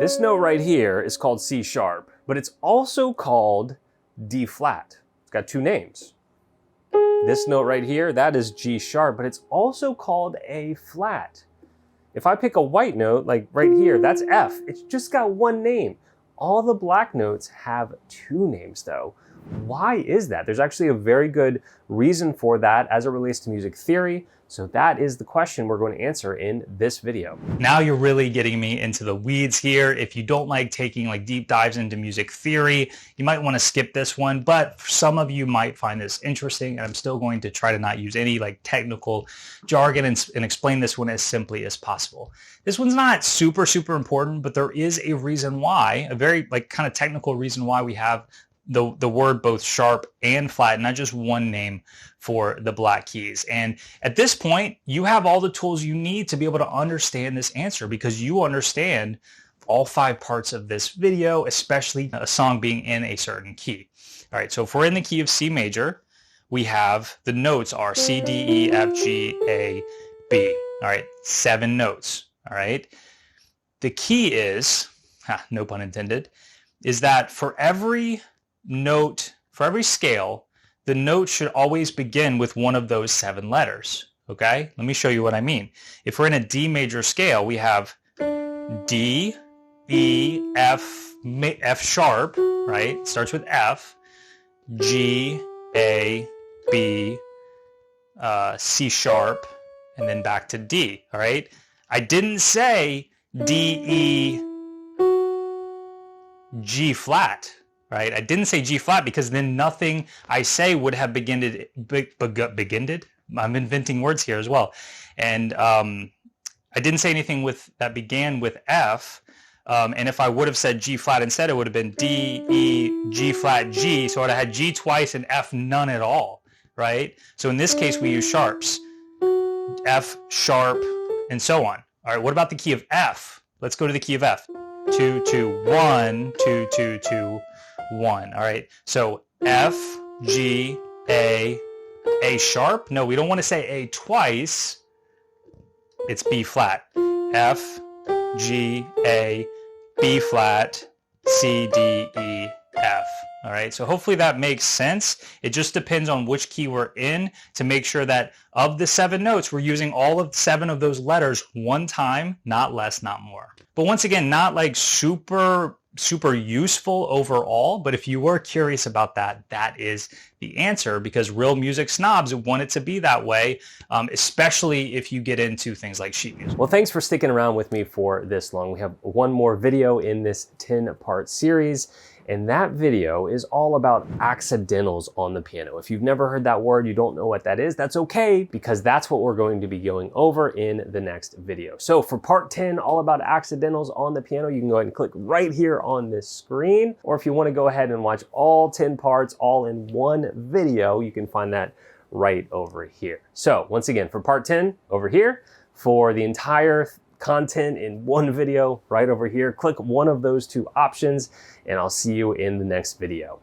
This note right here is called C sharp, but it's also called D flat. It's got two names. This note right here, that is G sharp, but it's also called A flat. If I pick a white note, like right here, that's F. It's just got one name. All the black notes have two names though. Why is that? There's actually a very good reason for that as it relates to music theory. So that is the question we're going to answer in this video. Now you're really getting me into the weeds here. If you don't like taking deep dives into music theory, you might want to skip this one, but some of you might find this interesting, and I'm still going to try to not use any technical jargon and explain this one as simply as possible. This one's not super important, but there is a reason why, a very kind of technical reason why we have the word both sharp and flat, not just one name for the black keys. And at this point, you have all the tools you need to be able to understand this answer, because you understand all 5 parts of this video, especially a song being in a certain key. All right, so if we're in the key of C major, we have the notes are C, D, E, F, G, A, B. All right, 7 notes. All right, the key is, no pun intended, is that for every note, for every scale, the note should always begin with one of those 7 letters. Okay, let me show you what I mean. If we're in a D major scale, we have D, E, F, F sharp, right? Starts with F, G, A, B, C sharp, and then back to D. All right, I didn't say D, E, G flat. Right? I didn't say G flat because then nothing I say would have beginned. I'm inventing words here as well. And I didn't say anything that began with F. And if I would have said G flat instead, it would have been D, E, G flat, G. So I would have had G twice and F none at all. Right? So in this case, we use sharps. F sharp and so on. All right, what about the key of F? Let's go to the key of F. 2, 2, 1, 2, 2, 2, 1. All right, so F, G, A sharp. No, we don't want to say A twice. It's B flat. F, G, A, B flat, C, D, E, F. All right, so hopefully that makes sense. It just depends on which key we're in to make sure that of the 7 notes, we're using all of 7 of those letters one time, not less, not more. But once again, not super useful overall, but if you were curious about that, that is the answer, because real music snobs want it to be that way, especially if you get into things like sheet music. Well, thanks for sticking around with me for this long. We have one more video in this 10-part series, and that video is all about accidentals on the piano. If you've never heard that word, you don't know what that is, that's okay, because that's what we're going to be going over in the next video. So for part 10, all about accidentals on the piano, you can go ahead and click right here on this screen. Or if you want to go ahead and watch all 10 parts all in one video, you can find that right over here. So once again, for part 10 over here, for the entire content in one video right over here, click one of those 2 options, and I'll see you in the next video.